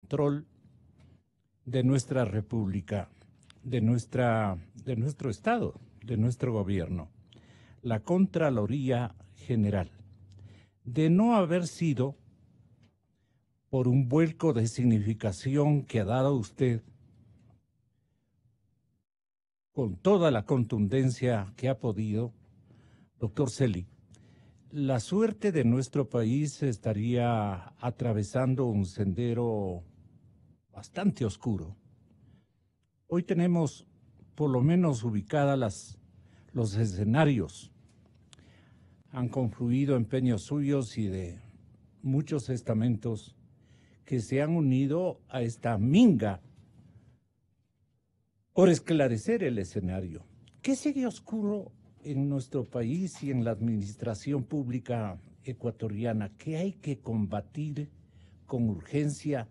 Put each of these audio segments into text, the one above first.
control de nuestra república, de nuestro Estado, de nuestro gobierno, la Contraloría General. De no haber sido por un vuelco de significación que ha dado usted, con toda la contundencia que ha podido, doctor Celi, la suerte de nuestro país estaría atravesando un sendero bastante oscuro. Hoy tenemos por lo menos ubicadas los escenarios. Han confluido empeños suyos y de muchos estamentos que se han unido a esta minga por esclarecer el escenario. ¿Qué sigue oscuro en nuestro país y en la administración pública ecuatoriana? ¿Qué hay que combatir con urgencia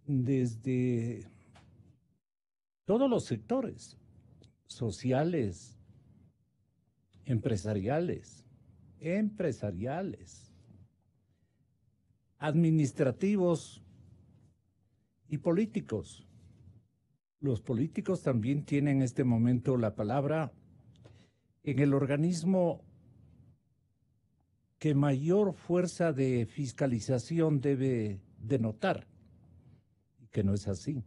desde todos los sectores sociales, empresariales, administrativos y políticos? Los políticos también tienen en este momento la palabra en el organismo que mayor fuerza de fiscalización debe denotar, y que no es así.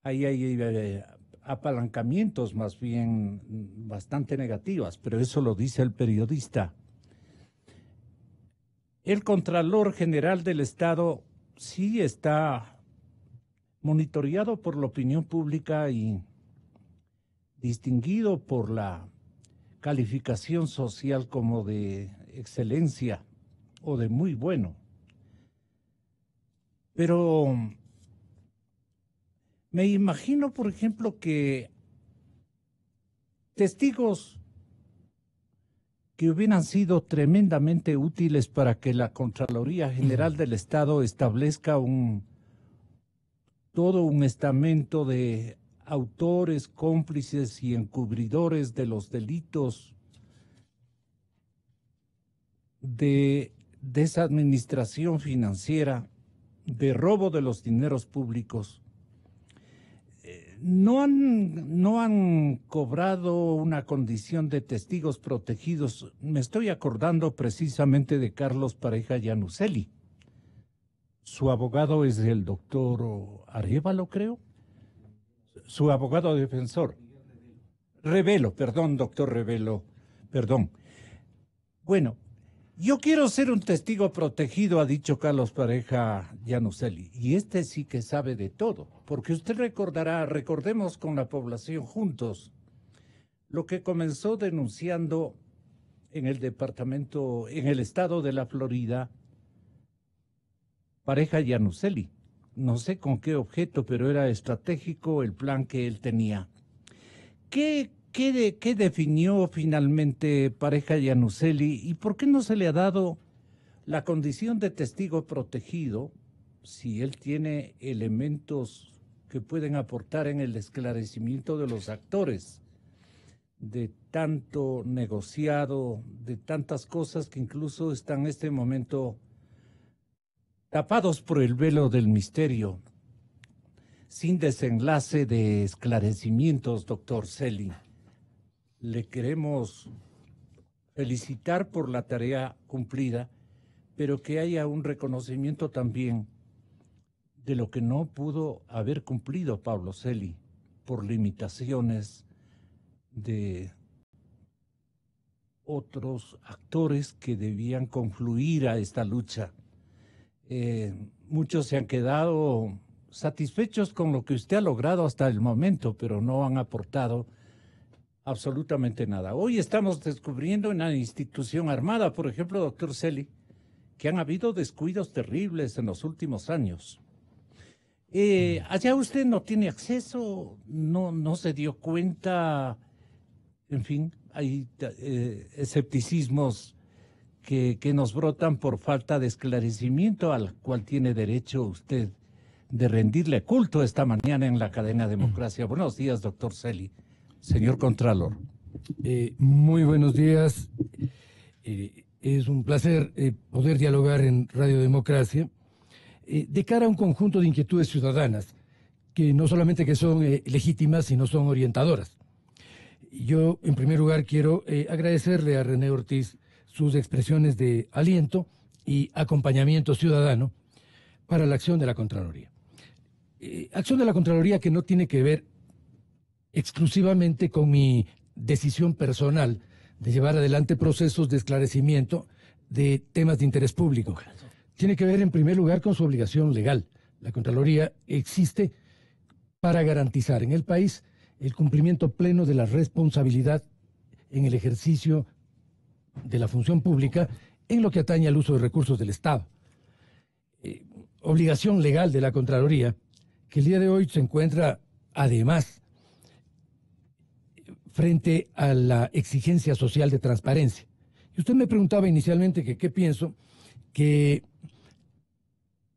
Ahí hay apalancamientos más bien bastante negativas, pero eso lo dice el periodista. El Contralor General del Estado sí está monitoreado por la opinión pública y distinguido por la calificación social como de excelencia o de muy bueno. Pero me imagino, por ejemplo, que testigos que hubieran sido tremendamente útiles para que la Contraloría General del Estado establezca todo un estamento de autores, cómplices y encubridores de los delitos de desadministración financiera, de robo de los dineros públicos. No han cobrado una condición de testigos protegidos. Me estoy acordando precisamente de Carlos Pareja Yanuseli. Su abogado es el doctor Arévalo, creo. Su abogado defensor. Revelo, perdón, doctor Revelo, perdón. Bueno, yo quiero ser un testigo protegido, ha dicho Carlos Pareja Yanuseli, y este sí que sabe de todo, porque usted recordará, recordemos con la población juntos, lo que comenzó denunciando en el departamento, en el estado de la Florida, Pareja Yanuseli. No sé con qué objeto, pero era estratégico el plan que él tenía. ¿Qué definió finalmente Pareja Yanuseli y por qué no se le ha dado la condición de testigo protegido si él tiene elementos que pueden aportar en el esclarecimiento de los actores de tanto negociado, de tantas cosas que incluso están en este momento tapados por el velo del misterio, sin desenlace de esclarecimientos, doctor Celi? Le queremos felicitar por la tarea cumplida, pero que haya un reconocimiento también de lo que no pudo haber cumplido Pablo Celi por limitaciones de otros actores que debían confluir a esta lucha. Muchos se han quedado satisfechos con lo que usted ha logrado hasta el momento, pero no han aportado absolutamente nada. Hoy estamos descubriendo en la institución armada, por ejemplo, doctor Celi, que han habido descuidos terribles en los últimos años. Allá usted no tiene acceso, no se dio cuenta, en fin, hay escepticismos que nos brotan por falta de esclarecimiento al cual tiene derecho usted de rendirle culto esta mañana en la cadena Democracia. Buenos días, doctor Celi, señor Contralor. Muy buenos días. Es un placer poder dialogar en Radio Democracia. de cara a un conjunto de inquietudes ciudadanas, que no solamente que son legítimas, sino son orientadoras. Yo, en primer lugar, quiero agradecerle a René Ortiz sus expresiones de aliento y acompañamiento ciudadano para la acción de la Contraloría. Acción de la Contraloría que no tiene que ver exclusivamente con mi decisión personal de llevar adelante procesos de esclarecimiento de temas de interés público. Tiene que ver, en primer lugar, con su obligación legal. La Contraloría existe para garantizar en el país el cumplimiento pleno de la responsabilidad en el ejercicio de la función pública en lo que atañe al uso de recursos del Estado. Obligación legal de la Contraloría que el día de hoy se encuentra, además, frente a la exigencia social de transparencia. Y usted me preguntaba inicialmente que qué pienso, que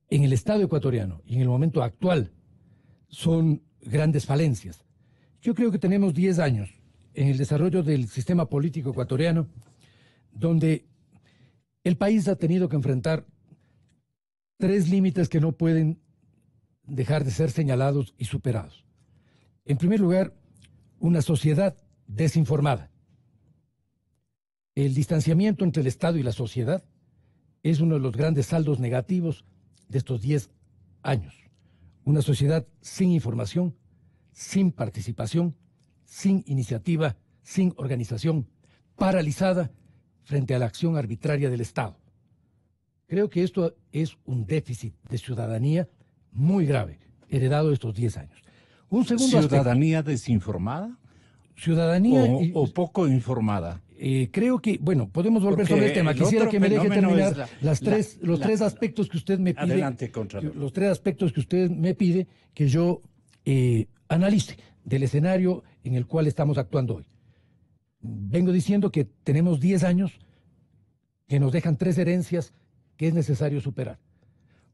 en el Estado ecuatoriano y en el momento actual son grandes falencias. Yo creo que tenemos 10 años en el desarrollo del sistema político ecuatoriano donde el país ha tenido que enfrentar 3 límites que no pueden dejar de ser señalados y superados. En primer lugar, una sociedad desinformada. El distanciamiento entre el Estado y la sociedad es uno de los grandes saldos negativos de estos 10 años. Una sociedad sin información, sin participación, sin iniciativa, sin organización, paralizada frente a la acción arbitraria del Estado. Creo que esto es un déficit de ciudadanía muy grave, heredado de estos 10 años. Un segundo ¿Ciudadanía desinformada? Ciudadanía... ¿O poco informada? Creo que, bueno, podemos volver sobre el tema. Quisiera que me deje terminar los tres aspectos que usted me pide. Adelante, Contralor. Los 3 aspectos que usted me pide que yo analice del escenario en el cual estamos actuando hoy. Vengo diciendo que tenemos 10 años que nos dejan 3 herencias que es necesario superar.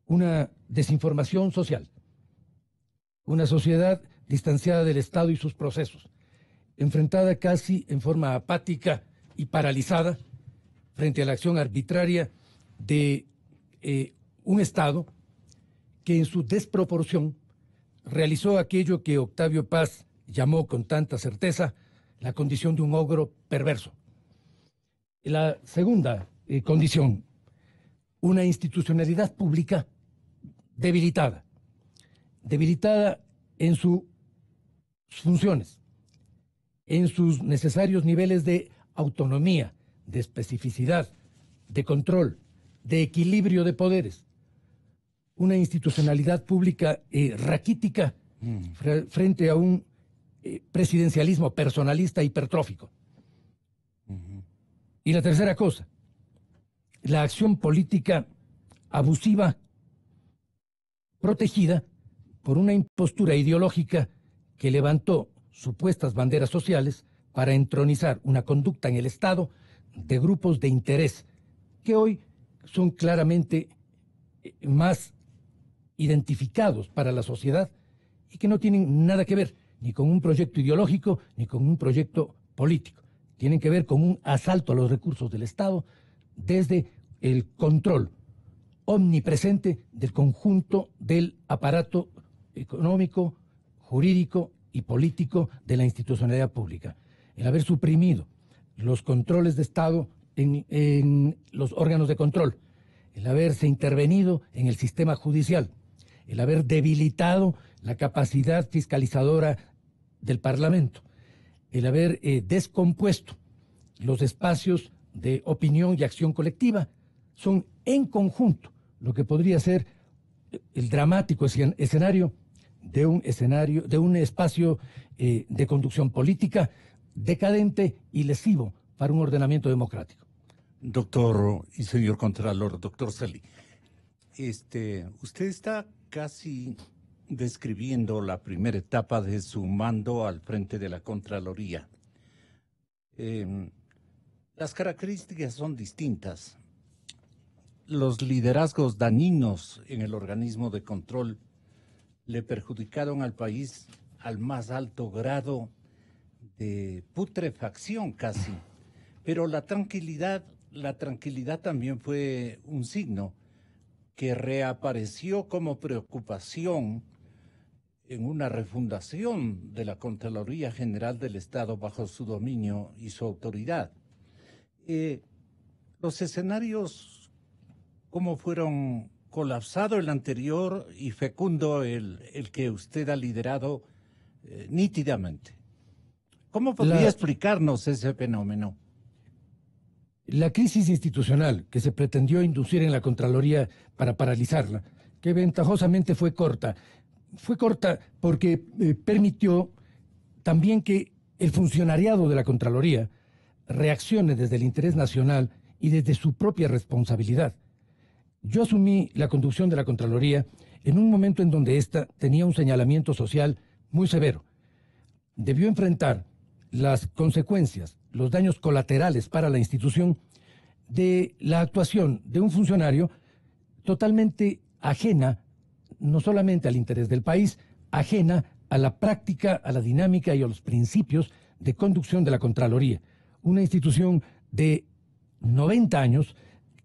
Una desinformación social, una sociedad distanciada del Estado y sus procesos, enfrentada casi en forma apática y paralizada frente a la acción arbitraria de un Estado que en su desproporción realizó aquello que Octavio Paz llamó con tanta certeza la condición de un ogro perverso. La segunda condición, una institucionalidad pública debilitada en sus funciones, en sus necesarios niveles de autonomía, de especificidad, de control, de equilibrio de poderes. Una institucionalidad pública raquítica frente a un presidencialismo personalista hipertrófico. Y la tercera cosa, la acción política abusiva, protegida por una impostura ideológica que levantó supuestas banderas sociales para entronizar una conducta en el Estado de grupos de interés que hoy son claramente más identificados para la sociedad y que no tienen nada que ver ni con un proyecto ideológico ni con un proyecto político. Tienen que ver con un asalto a los recursos del Estado desde el control omnipresente del conjunto del aparato económico, jurídico y político de la institucionalidad pública. El haber suprimido los controles de Estado en los órganos de control, el haberse intervenido en el sistema judicial, el haber debilitado la capacidad fiscalizadora del Parlamento, el haber descompuesto los espacios de opinión y acción colectiva, son en conjunto lo que podría ser el dramático escenario de un espacio de conducción política decadente y lesivo para un ordenamiento democrático. Doctor y señor Contralor, doctor Celi, usted está casi describiendo la primera etapa de su mando al frente de la Contraloría. Las características son distintas. Los liderazgos dañinos en el organismo de control le perjudicaron al país al más alto grado de putrefacción casi. Pero la tranquilidad también fue un signo. que reapareció como preocupación en una refundación de la Contraloría General del Estado bajo su dominio y su autoridad. Los escenarios, ¿cómo fueron colapsado el anterior y fecundo el que usted ha liderado nítidamente? ¿Cómo podría explicarnos ese fenómeno? La crisis institucional que se pretendió inducir en la Contraloría para paralizarla, que ventajosamente fue corta porque permitió también que el funcionariado de la Contraloría reaccione desde el interés nacional y desde su propia responsabilidad. Yo asumí la conducción de la Contraloría en un momento en donde ésta tenía un señalamiento social muy severo. Debió enfrentar las consecuencias, los daños colaterales para la institución de la actuación de un funcionario totalmente ajena, no solamente al interés del país, ajena a la práctica, a la dinámica y a los principios de conducción de la Contraloría. Una institución de 90 años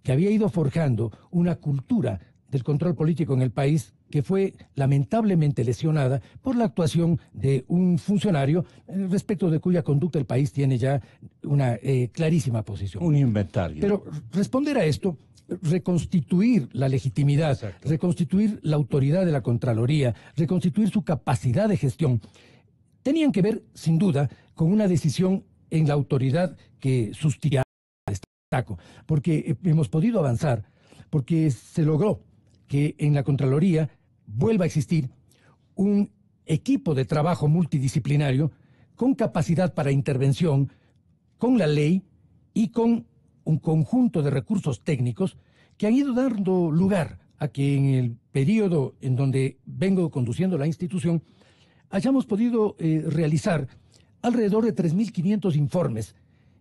que había ido forjando una cultura del control político en el país que fue lamentablemente lesionada por la actuación de un funcionario respecto de cuya conducta el país tiene ya una clarísima posición. Un inventario. Pero responder a esto, reconstituir la legitimidad, exacto, reconstituir la autoridad de la Contraloría, reconstituir su capacidad de gestión, tenían que ver, sin duda, con una decisión en la autoridad que sustituía al Estado, porque hemos podido avanzar, porque se logró que en la Contraloría vuelva a existir un equipo de trabajo multidisciplinario con capacidad para intervención, con la ley y con un conjunto de recursos técnicos que han ido dando lugar a que en el periodo en donde vengo conduciendo la institución hayamos podido realizar alrededor de 3.500 informes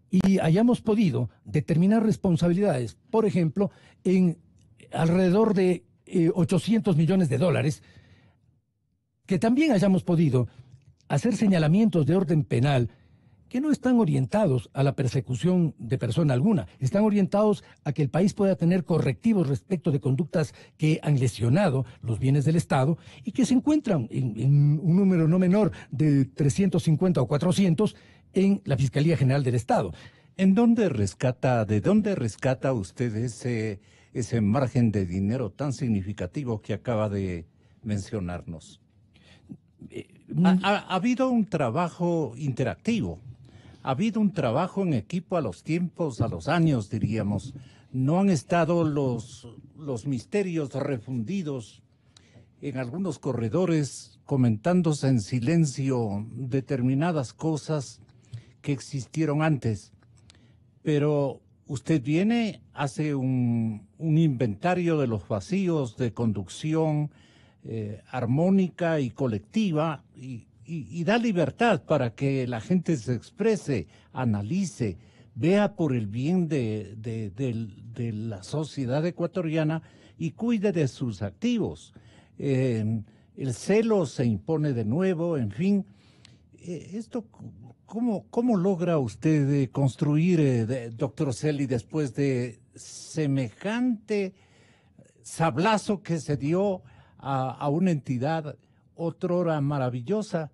y hayamos podido determinar responsabilidades, por ejemplo, en alrededor de 800 millones de dólares, que también hayamos podido hacer señalamientos de orden penal que no están orientados a la persecución de persona alguna, están orientados a que el país pueda tener correctivos respecto de conductas que han lesionado los bienes del Estado y que se encuentran en un número no menor de 350 o 400 en la Fiscalía General del Estado. ¿De dónde rescata usted ese margen de dinero tan significativo que acaba de mencionarnos? Ha habido un trabajo interactivo, ha habido un trabajo en equipo a los tiempos, a los años, diríamos. No han estado los misterios refundidos en algunos corredores, comentándose en silencio determinadas cosas que existieron antes. Pero usted viene, hace un inventario de los vacíos de conducción armónica y colectiva y da libertad para que la gente se exprese, analice, vea por el bien de la sociedad ecuatoriana y cuide de sus activos. El celo se impone de nuevo, en fin. Esto, ¿cómo logra usted construir, doctor Celi, después de semejante sablazo que se dio a una entidad otrora maravillosa,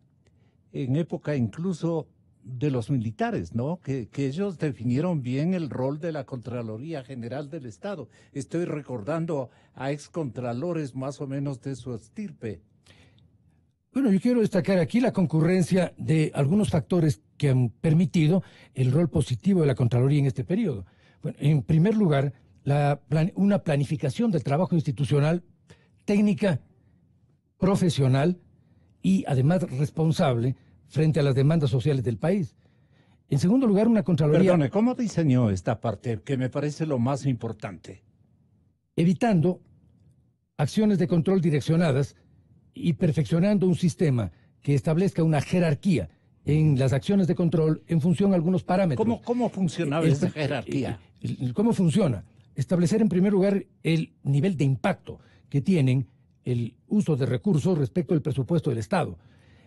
en época incluso de los militares, ¿no? Que ellos definieron bien el rol de la Contraloría General del Estado? Estoy recordando a excontralores más o menos de su estirpe. Bueno, yo quiero destacar aquí la concurrencia de algunos factores que han permitido el rol positivo de la Contraloría en este periodo. Bueno, en primer lugar, una planificación del trabajo institucional, técnica, profesional y además responsable frente a las demandas sociales del país. En segundo lugar, una Contraloría... Perdone, ¿cómo diseñó esta parte que me parece lo más importante? Evitando acciones de control direccionadas y perfeccionando un sistema que establezca una jerarquía en las acciones de control en función a algunos parámetros. ¿Cómo funcionaba esa jerarquía? ¿Cómo funciona? Establecer en primer lugar el nivel de impacto que tienen el uso de recursos respecto al presupuesto del Estado,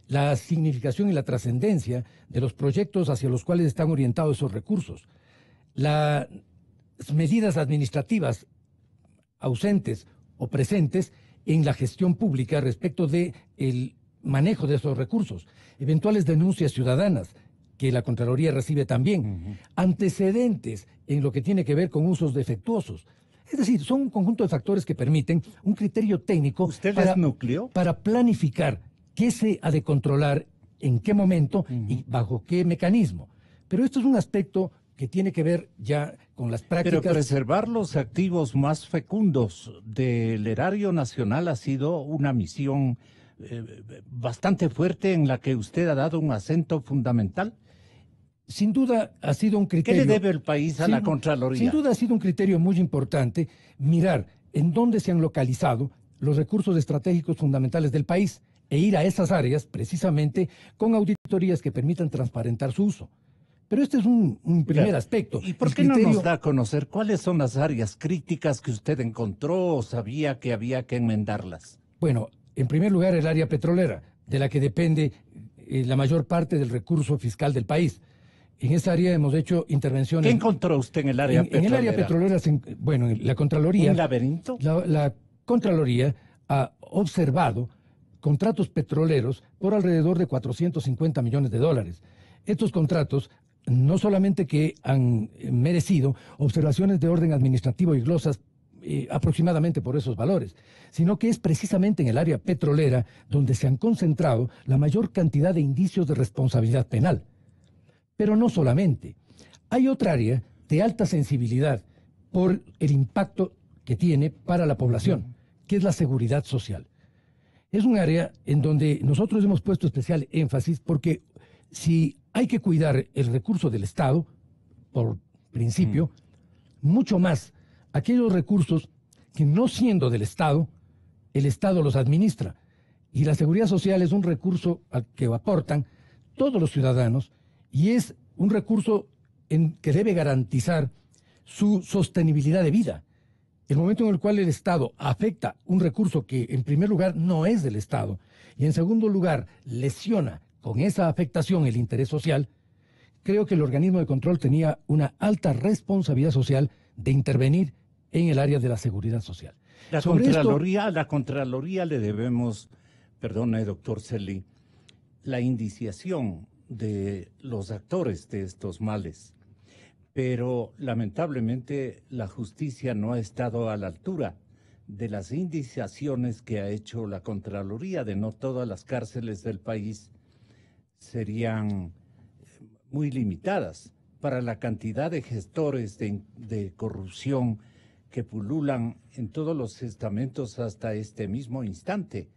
la significación y la trascendencia de los proyectos hacia los cuales están orientados esos recursos, las medidas administrativas ausentes o presentes en la gestión pública respecto del manejo de esos recursos, eventuales denuncias ciudadanas que la Contraloría recibe también, antecedentes en lo que tiene que ver con usos defectuosos. Es decir, son un conjunto de factores que permiten un criterio técnico ¿Usted les nucleó? Para planificar qué se ha de controlar, en qué momento y bajo qué mecanismo. Pero esto es un aspecto que tiene que ver ya con las prácticas. Pero preservar los activos más fecundos del erario nacional ha sido una misión bastante fuerte en la que usted ha dado un acento fundamental. Sin duda ha sido un criterio... ¿Qué le debe el país a la Contraloría? Sin duda ha sido un criterio muy importante mirar en dónde se han localizado los recursos estratégicos fundamentales del país e ir a esas áreas precisamente con auditorías que permitan transparentar su uso. Pero este es un primer aspecto. ¿Y por qué no nos da a conocer cuáles son las áreas críticas que usted encontró o sabía que había que enmendarlas? Bueno, en primer lugar el área petrolera, de la que depende la mayor parte del recurso fiscal del país. En esa área hemos hecho intervenciones... ¿Qué encontró usted en el área petrolera? En el área petrolera, bueno, en la Contraloría... ¿Un laberinto? La Contraloría ha observado contratos petroleros por alrededor de 450 millones de dólares. Estos contratos no solamente que han merecido observaciones de orden administrativo y glosas aproximadamente por esos valores, sino que es precisamente en el área petrolera donde se han concentrado la mayor cantidad de indicios de responsabilidad penal. Pero no solamente. Hay otra área de alta sensibilidad por el impacto que tiene para la población, que es la seguridad social. Es un área en donde nosotros hemos puesto especial énfasis porque si hay que cuidar el recurso del Estado, por principio, mucho más aquellos recursos que no siendo del Estado, el Estado los administra. Y la seguridad social es un recurso al que aportan todos los ciudadanos y es un recurso que debe garantizar su sostenibilidad de vida. El momento en el cual el Estado afecta un recurso que en primer lugar no es del Estado y en segundo lugar lesiona con esa afectación el interés social, creo que el organismo de control tenía una alta responsabilidad social de intervenir en el área de la seguridad social. A la Contraloría le debemos, perdone, doctor Celi, la indiciación de los actores de estos males. Pero lamentablemente la justicia no ha estado a la altura de las indiciaciones que ha hecho la Contraloría. De no todas las cárceles del país serían muy limitadas para la cantidad de gestores de corrupción que pululan en todos los estamentos hasta este mismo instante.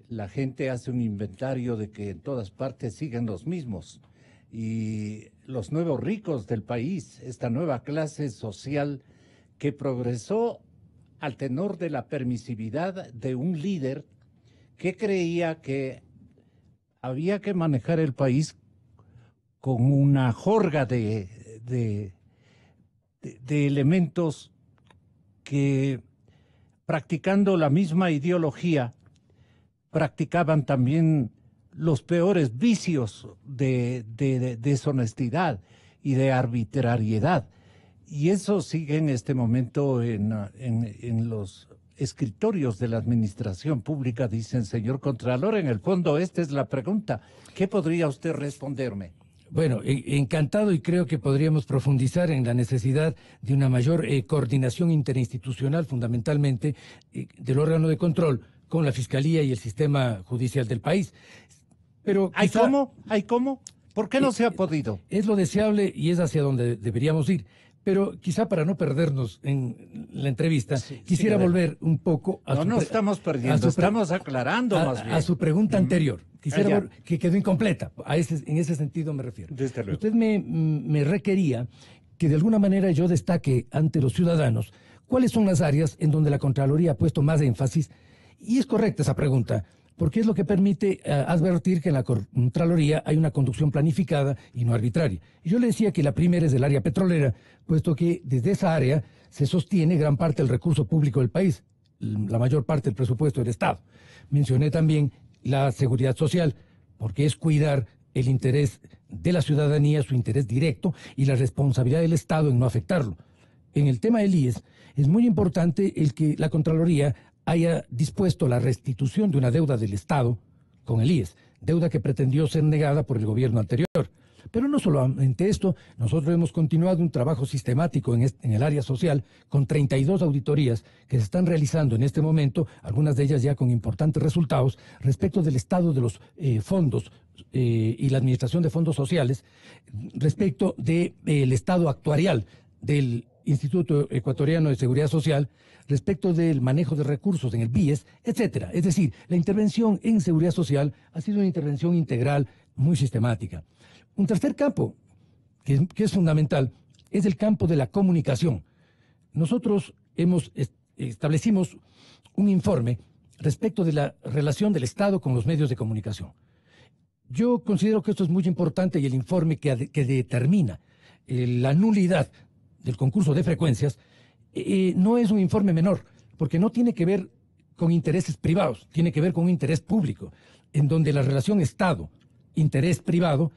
La gente hace un inventario de que en todas partes siguen los mismos. Y los nuevos ricos del país, esta nueva clase social que progresó al tenor de la permisividad de un líder que creía que había que manejar el país con una jorga de elementos que, practicando la misma ideología, practicaban también los peores vicios de deshonestidad y de arbitrariedad. Y eso sigue en este momento en los escritorios de la administración pública. Dicen, señor Contralor, en el fondo esta es la pregunta. ¿Qué podría usted responderme? Bueno, encantado, y creo que podríamos profundizar en la necesidad de una mayor coordinación interinstitucional, fundamentalmente del órgano de control con la Fiscalía y el sistema judicial del país. Pero ¿Hay cómo? ¿Hay cómo? ¿Por qué no se ha podido? Es lo deseable y es hacia donde deberíamos ir. Pero quizá para no perdernos en la entrevista, quisiera volver un poco a No estamos perdiendo, estamos aclarando más bien. A su pregunta anterior. Quisiera que quedó incompleta. En ese sentido me refiero. Desde luego. Usted me requería que de alguna manera yo destaque ante los ciudadanos cuáles son las áreas en donde la Contraloría ha puesto más énfasis. Y es correcta esa pregunta, porque es lo que permite advertir que en la Contraloría hay una conducción planificada y no arbitraria. Y yo le decía que la primera es del área petrolera, puesto que desde esa área se sostiene gran parte del recurso público del país, la mayor parte del presupuesto del Estado. Mencioné también la seguridad social, porque es cuidar el interés de la ciudadanía, su interés directo y la responsabilidad del Estado en no afectarlo. En el tema del IES, es muy importante el que la Contraloría haya dispuesto la restitución de una deuda del Estado con el IES, deuda que pretendió ser negada por el gobierno anterior. Pero no solamente esto, nosotros hemos continuado un trabajo sistemático en el área social con 32 auditorías que se están realizando en este momento, algunas de ellas ya con importantes resultados, respecto del estado de los fondos y la administración de fondos sociales, respecto del estado actuarial del Instituto Ecuatoriano de Seguridad Social, respecto del manejo de recursos en el BIES, etcétera. Es decir, la intervención en seguridad social ha sido una intervención integral muy sistemática. Un tercer campo, que es fundamental, es el campo de la comunicación. Nosotros establecimos un informe respecto de la relación del Estado con los medios de comunicación. Yo considero que esto es muy importante y el informe que determina la nulidad del concurso de frecuencias no es un informe menor, porque no tiene que ver con intereses privados, tiene que ver con un interés público, en donde la relación Estado-interés privado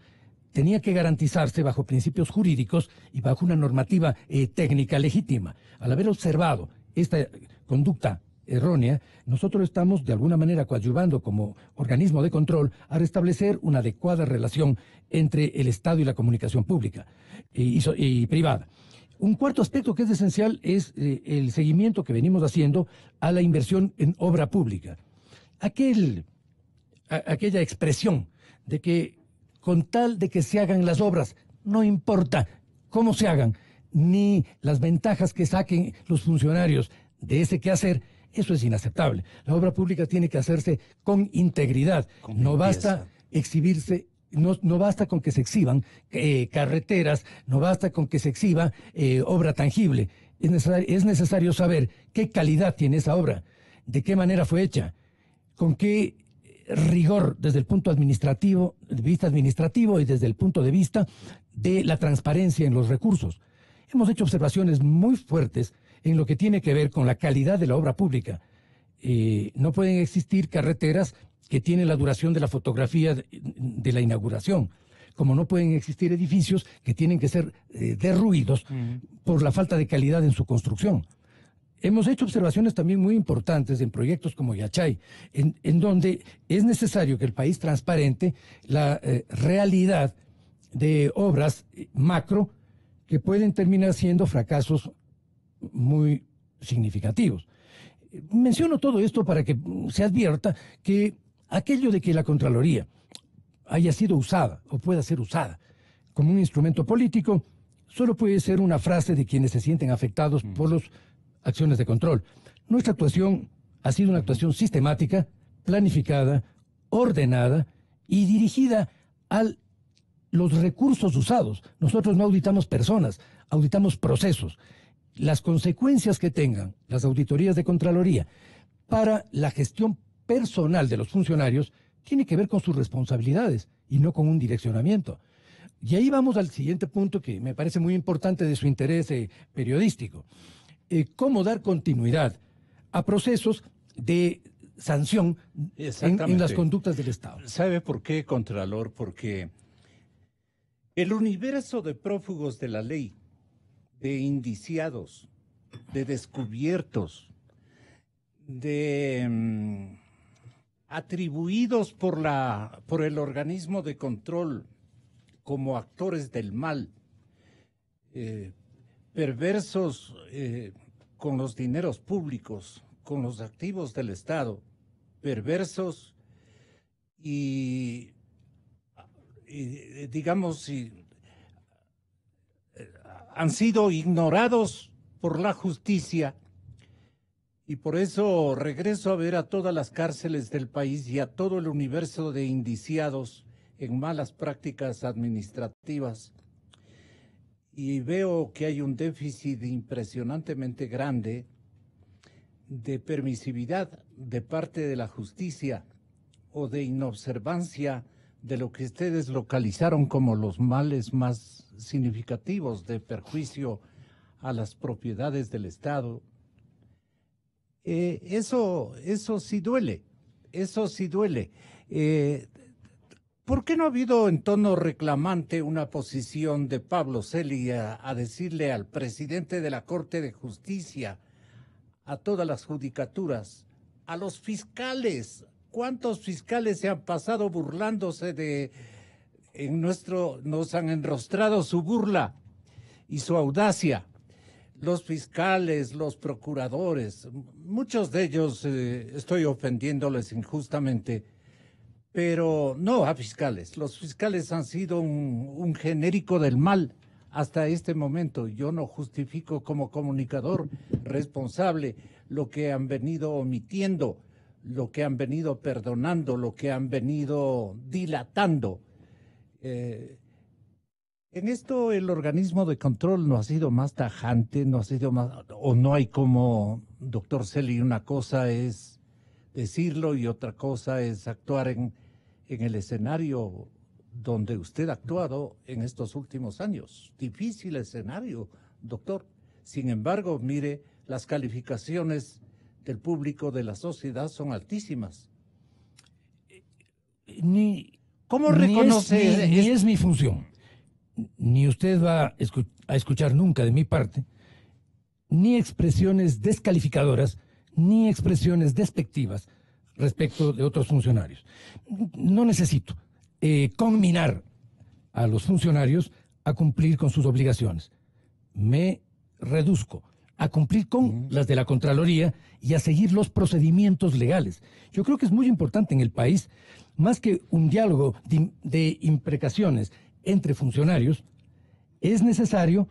tenía que garantizarse bajo principios jurídicos y bajo una normativa técnica legítima. Al haber observado esta conducta errónea, nosotros estamos de alguna manera coadyuvando como organismo de control a restablecer una adecuada relación entre el Estado y la comunicación pública y privada. Un cuarto aspecto que es esencial es el seguimiento que venimos haciendo a la inversión en obra pública. Aquella expresión de que con tal de que se hagan las obras, no importa cómo se hagan, ni las ventajas que saquen los funcionarios de ese quehacer, eso es inaceptable. La obra pública tiene que hacerse con integridad. No basta exhibirse, no basta con que se exhiban carreteras, no basta con que se exhiba obra tangible. Es necesario saber qué calidad tiene esa obra, de qué manera fue hecha, con qué rigor desde el punto de vista administrativo y desde el punto de vista de la transparencia en los recursos. Hemos hecho observaciones muy fuertes en lo que tiene que ver con la calidad de la obra pública. No pueden existir carreteras que tienen la duración de la fotografía de la inauguración, como no pueden existir edificios que tienen que ser derruidos por la falta de calidad en su construcción. Hemos hecho observaciones también muy importantes en proyectos como Yachay, en donde es necesario que el país transparente la realidad de obras macro que pueden terminar siendo fracasos muy significativos. Menciono todo esto para que se advierta que aquello de que la Contraloría haya sido usada o pueda ser usada como un instrumento político solo puede ser una frase de quienes se sienten afectados por las acciones de control. Nuestra actuación ha sido una actuación sistemática, planificada, ordenada y dirigida a los recursos usados. Nosotros no auditamos personas, auditamos procesos. Las consecuencias que tengan las auditorías de Contraloría para la gestión personal de los funcionarios tiene que ver con sus responsabilidades y no con un direccionamiento. Y ahí vamos al siguiente punto que me parece muy importante de su interés periodístico. Cómo dar continuidad a procesos de sanción en las conductas del Estado. ¿Sabe por qué, Contralor? Porque el universo de prófugos de la ley, de indiciados, de descubiertos, de atribuidos por el organismo de control como actores del mal, perversos con los dineros públicos, con los activos del Estado, perversos y digamos, han sido ignorados por la justicia, y por eso regreso a ver a todas las cárceles del país y a todo el universo de indiciados en malas prácticas administrativas, y veo que hay un déficit impresionantemente grande de permisividad de parte de la justicia o de inobservancia de lo que ustedes localizaron como los males más significativos de perjuicio a las propiedades del Estado. Eso sí duele, eso sí duele. ¿Por qué no ha habido en tono reclamante una posición de Pablo Celi a decirle al presidente de la Corte de Justicia, a todas las judicaturas, a los fiscales. ¿Cuántos fiscales se han pasado burlándose nos han enrostrado su burla y su audacia? Los fiscales, los procuradores, muchos de ellos estoy ofendiéndoles injustamente, pero no a fiscales. Los fiscales han sido un genérico del mal hasta este momento. Yo no justifico como comunicador responsable lo que han venido omitiendo, lo que han venido perdonando, lo que han venido dilatando. En esto el organismo de control no ha sido más tajante, no ha sido más, o no hay como, doctor Celi, una cosa es decirlo y otra cosa es actuar en el escenario donde usted ha actuado en estos últimos años. Difícil escenario, doctor. Sin embargo, mire, las calificaciones del público, de la sociedad, son altísimas. ¿Cómo reconoce? Ni es mi función. Ni usted va a escuchar nunca de mi parte ni expresiones descalificadoras, ni expresiones despectivas respecto de otros funcionarios. No necesito conminar a los funcionarios a cumplir con sus obligaciones. Me reduzco a cumplir con las de la Contraloría y a seguir los procedimientos legales. Yo creo que es muy importante en el país, más que un diálogo de imprecaciones entre funcionarios, es necesario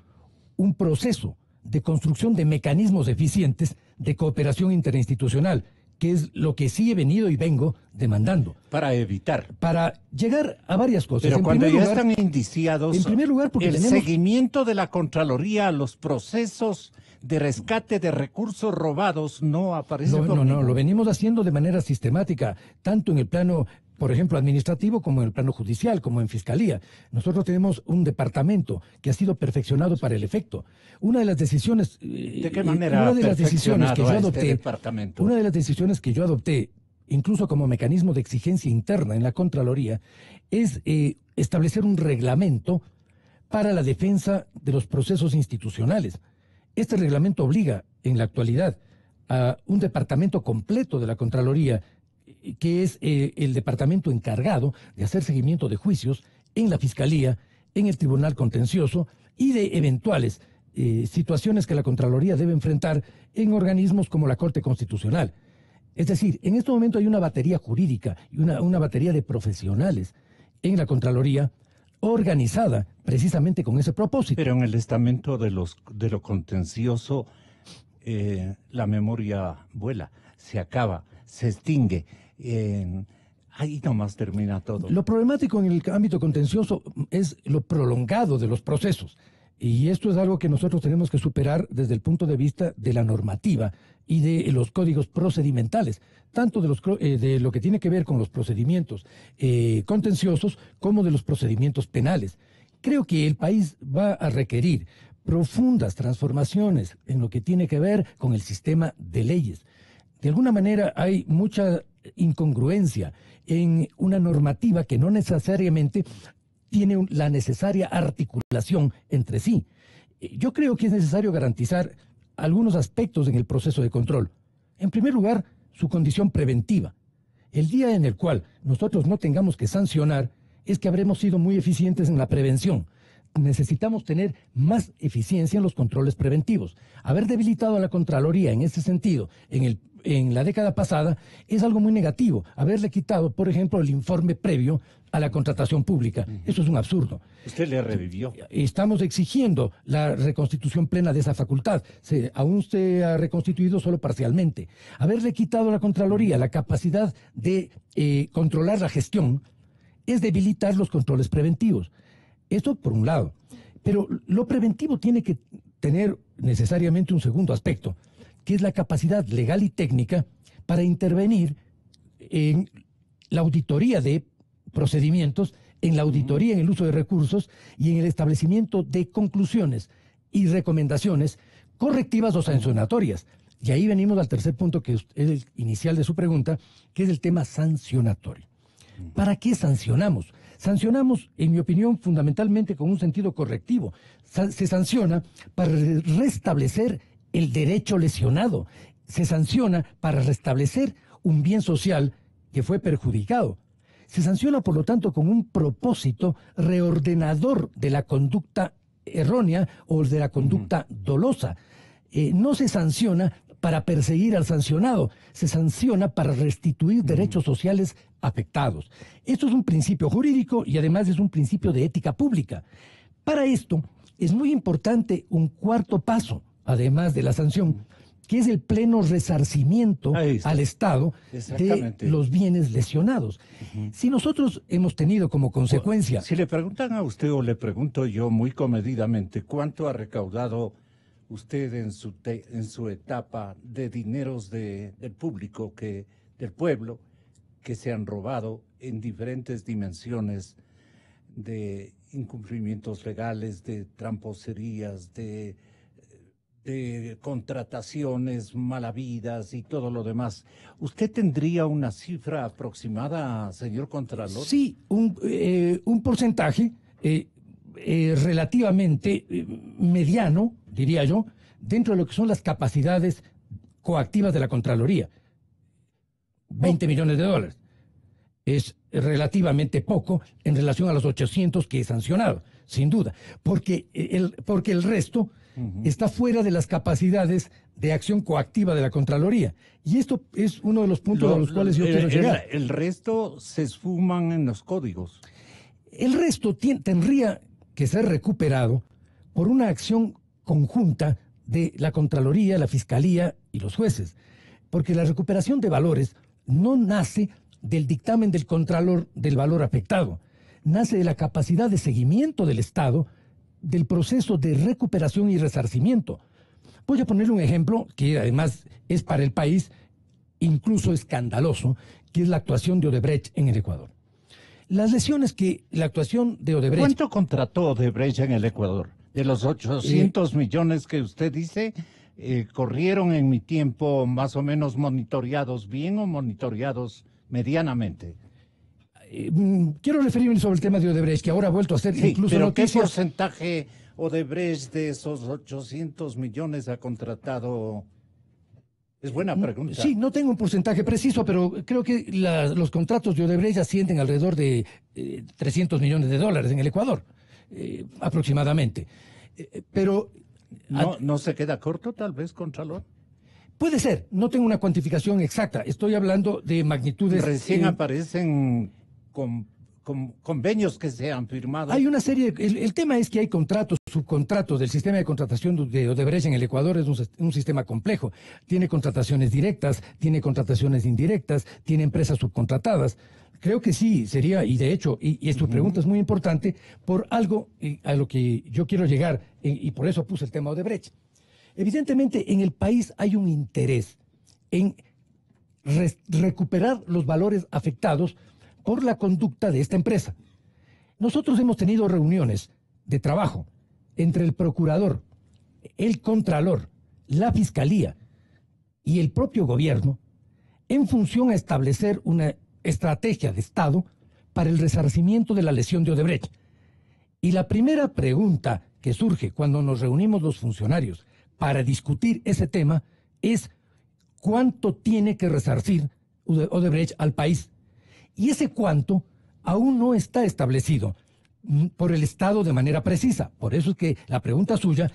un proceso de construcción de mecanismos eficientes de cooperación interinstitucional, que es lo que sí he venido y vengo demandando. Para evitar. Para llegar a varias cosas. Pero cuando ya están indiciados, en primer lugar, porque el seguimiento de la Contraloría a los procesos de rescate de recursos robados no aparece. No, lo venimos haciendo de manera sistemática, tanto en el plano, por ejemplo, administrativo, como en el plano judicial, como en fiscalía. Nosotros tenemos un departamento que ha sido perfeccionado para el efecto. Una de las decisiones... ¿De qué manera una de las decisiones que yo adopté, este departamento? Una de las decisiones que yo adopté, incluso como mecanismo de exigencia interna en la Contraloría, es establecer un reglamento para la defensa de los procesos institucionales. Este reglamento obliga, en la actualidad, a un departamento completo de la Contraloría, que es el departamento encargado de hacer seguimiento de juicios en la Fiscalía, en el Tribunal Contencioso y de eventuales situaciones que la Contraloría debe enfrentar en organismos como la Corte Constitucional. Es decir, en este momento hay una batería jurídica y una batería de profesionales en la Contraloría organizada precisamente con ese propósito. Pero en el estamento de lo contencioso, la memoria vuela, se acaba, se extingue. Ahí nomás termina todo. Lo problemático en el ámbito contencioso es lo prolongado de los procesos. Y esto es algo que nosotros tenemos que superar desde el punto de vista de la normativa y de los códigos procedimentales, tanto de lo que tiene que ver con los procedimientos contenciosos como de los procedimientos penales. Creo que el país va a requerir profundas transformaciones en lo que tiene que ver con el sistema de leyes. De alguna manera hay mucha incongruencia en una normativa que no necesariamente tiene la necesaria articulación entre sí. Yo creo que es necesario garantizar algunos aspectos en el proceso de control. En primer lugar, su condición preventiva. El día en el cual nosotros no tengamos que sancionar es que habremos sido muy eficientes en la prevención. Necesitamos tener más eficiencia en los controles preventivos. Haber debilitado a la Contraloría en ese sentido en la década pasada es algo muy negativo. Haberle quitado, por ejemplo, el informe previo a la contratación pública. Eso es un absurdo. Usted le revivió. Estamos exigiendo la reconstitución plena de esa facultad. Aún se ha reconstituido solo parcialmente. Haberle quitado a la Contraloría la capacidad de controlar la gestión es debilitar los controles preventivos. Esto por un lado. Pero lo preventivo tiene que tener necesariamente un segundo aspecto, que es la capacidad legal y técnica para intervenir en la auditoría de procedimientos, en la auditoría en el uso de recursos y en el establecimiento de conclusiones y recomendaciones correctivas o sancionatorias. Y ahí venimos al tercer punto, que es el inicial de su pregunta, que es el tema sancionatorio. ¿Para qué sancionamos? Sancionamos, en mi opinión, fundamentalmente con un sentido correctivo. Se sanciona para restablecer el derecho lesionado. se sanciona para restablecer un bien social que fue perjudicado. Se sanciona, por lo tanto, con un propósito reordenador de la conducta errónea o de la conducta dolosa. No se sanciona para perseguir al sancionado, se sanciona para restituir derechos sociales afectados. Esto es un principio jurídico y además es un principio de ética pública. Para esto es muy importante un cuarto paso, además de la sanción, que es el pleno resarcimiento al Estado de los bienes lesionados. Si nosotros hemos tenido como consecuencia... Si le preguntan a usted o le pregunto yo muy comedidamente, ¿cuánto ha recaudado usted en su etapa de dineros del público, del pueblo, que se han robado en diferentes dimensiones de incumplimientos legales, de tramposerías, de contrataciones malavidas y todo lo demás? ¿Usted tendría una cifra aproximada, señor Contralor? Sí, un porcentaje relativamente mediano, diría yo, dentro de lo que son las capacidades coactivas de la Contraloría. 20 millones de dólares. Es relativamente poco en relación a los 800 que he sancionado, sin duda, porque el resto está fuera de las capacidades de acción coactiva de la Contraloría. Y esto es uno de los puntos a los cuales yo quiero llegar. El resto se esfuman en los códigos. El resto tendría que ser recuperado por una acción conjunta de la Contraloría, la Fiscalía y los jueces. Porque la recuperación de valores no nace del dictamen del Contralor del valor afectado, nace de la capacidad de seguimiento del Estado del proceso de recuperación y resarcimiento. Voy a poner un ejemplo que además es para el país incluso escandaloso, que es la actuación de Odebrecht en el Ecuador. Las lesiones que la actuación de Odebrecht... ¿Cuánto contrató Odebrecht en el Ecuador? De los 800 millones que usted dice, ¿corrieron en mi tiempo más o menos monitoreados bien o monitoreados medianamente? Quiero referirme sobre el tema de Odebrecht, que ahora ha vuelto a ser incluso pero noticias. ¿qué porcentaje Odebrecht de esos 800 millones ha contratado? Es buena pregunta. Sí, no tengo un porcentaje preciso, pero creo que los contratos de Odebrecht ascienden alrededor de 300 millones de dólares en el Ecuador, aproximadamente. Pero... ¿No se queda corto tal vez, Contralor? Puede ser, no tengo una cuantificación exacta, estoy hablando de magnitudes... Recién aparecen convenios que se han firmado. Hay una serie, el tema es que hay contratos, subcontratos del sistema de contratación de Odebrecht en el Ecuador. Es un sistema complejo, tiene contrataciones directas, tiene contrataciones indirectas, tiene empresas subcontratadas. Creo que sí, sería, y de hecho, y tu pregunta es muy importante, por algo a lo que yo quiero llegar, y por eso puse el tema Odebrecht. Evidentemente, en el país hay un interés en recuperar los valores afectados por la conducta de esta empresa. Nosotros hemos tenido reuniones de trabajo entre el procurador, el contralor, la fiscalía y el propio gobierno en función a establecer una estrategia de Estado para el resarcimiento de la lesión de Odebrecht. Y la primera pregunta que surge cuando nos reunimos los funcionarios para discutir ese tema es ¿cuánto tiene que resarcir Odebrecht al país? Y ese cuánto aún no está establecido por el Estado de manera precisa. Por eso es que la pregunta suya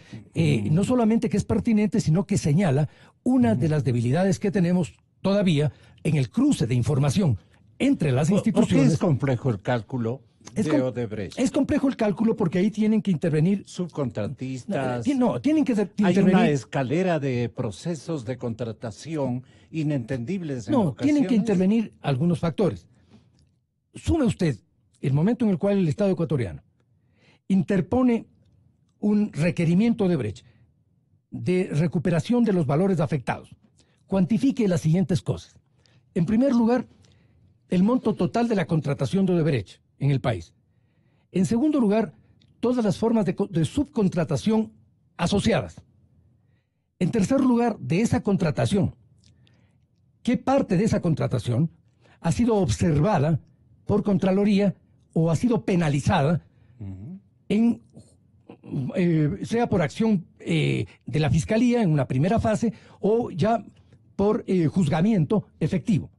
no solamente que es pertinente, sino que señala una de las debilidades que tenemos todavía en el cruce de información entre las instituciones. ¿Por qué es complejo el cálculo de Odebrecht? Es complejo el cálculo porque ahí tienen que intervenir... Subcontratistas. Tienen que intervenir... Hay una escalera de procesos de contratación inentendibles en ocasiones. Tienen que intervenir algunos factores. Sume usted el momento en el cual el Estado ecuatoriano interpone un requerimiento de Odebrecht de recuperación de los valores afectados. Cuantifique las siguientes cosas. En primer lugar, el monto total de la contratación de Odebrecht en el país. En segundo lugar, todas las formas de subcontratación asociadas. En tercer lugar, de esa contratación, ¿qué parte de esa contratación ha sido observada por Contraloría o ha sido penalizada sea por acción de la Fiscalía en una primera fase o ya por juzgamiento efectivo.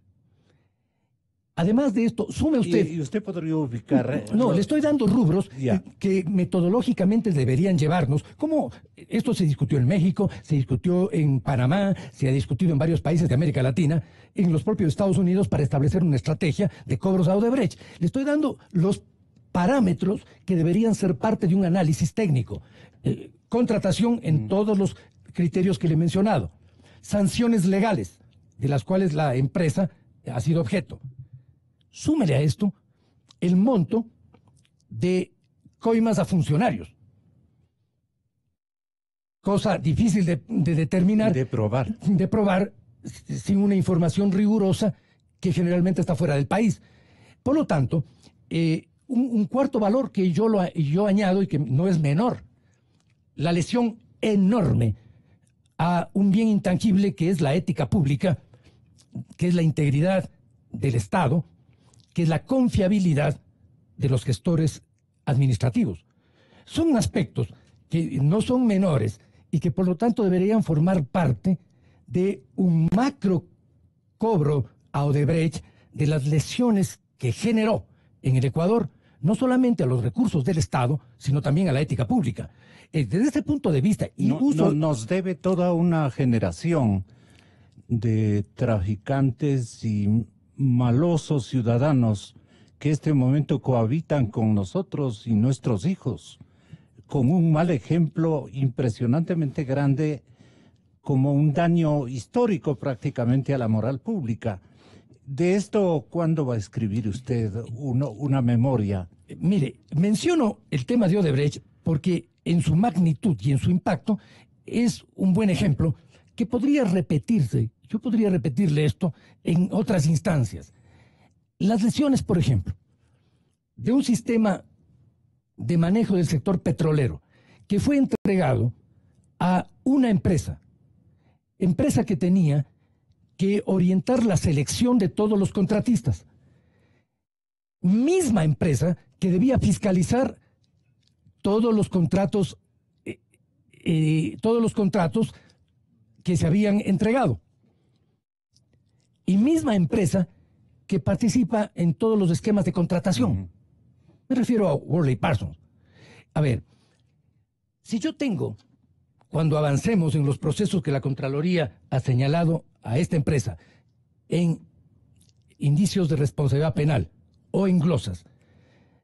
Además de esto, sume usted... ¿Y usted podría ubicar? No, le estoy dando rubros Ya. que metodológicamente deberían llevarnos. Como esto se discutió en México, se discutió en Panamá, se ha discutido en varios países de América Latina, en los propios Estados Unidos para establecer una estrategia de cobros a Odebrecht. Le estoy dando los parámetros que deberían ser parte de un análisis técnico. Contratación en todos los criterios que le he mencionado. Sanciones legales, de las cuales la empresa ha sido objeto. Súmele a esto el monto de coimas a funcionarios. Cosa difícil de determinar. De probar. De probar sin una información rigurosa que generalmente está fuera del país. Por lo tanto, un cuarto valor que yo añado y que no es menor. La lesión enorme a un bien intangible que es la ética pública, que es la integridad del Estado, que es la confiabilidad de los gestores administrativos. Son aspectos que no son menores y que por lo tanto deberían formar parte de un macro cobro a Odebrecht de las lesiones que generó en el Ecuador, no solamente a los recursos del Estado, sino también a la ética pública. Desde este punto de vista... nos debe toda una generación de traficantes y malosos ciudadanos que este momento cohabitan con nosotros y nuestros hijos, con un mal ejemplo impresionantemente grande, como un daño histórico prácticamente a la moral pública. De esto, ¿cuándo va a escribir usted una memoria? Mire, menciono el tema de Odebrecht porque en su magnitud y en su impacto es un buen ejemplo que podría repetirse. Yo podría repetirle esto en otras instancias. Las lesiones, por ejemplo, de un sistema de manejo del sector petrolero que fue entregado a una empresa que tenía que orientar la selección de todos los contratistas. Misma empresa que debía fiscalizar todos los contratos que se habían entregado. Y misma empresa que participa en todos los esquemas de contratación. Me refiero a Worley Parsons. A ver, si yo tengo, cuando avancemos en los procesos que la Contraloría ha señalado a esta empresa, en indicios de responsabilidad penal o en glosas,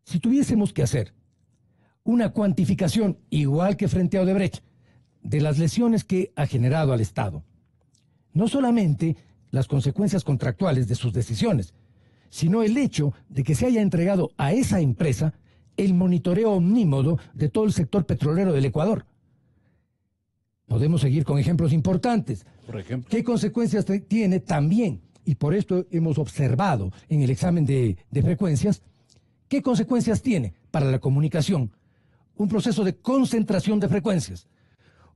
si tuviésemos que hacer una cuantificación, igual que frente a Odebrecht, de las lesiones que ha generado al Estado, no solamente las consecuencias contractuales de sus decisiones, sino el hecho de que se haya entregado a esa empresa el monitoreo omnímodo de todo el sector petrolero del Ecuador. Podemos seguir con ejemplos importantes. Por ejemplo, ¿Qué consecuencias tiene también? Y por esto hemos observado en el examen de frecuencias, ¿qué consecuencias tiene para la comunicación? Un proceso de concentración de frecuencias,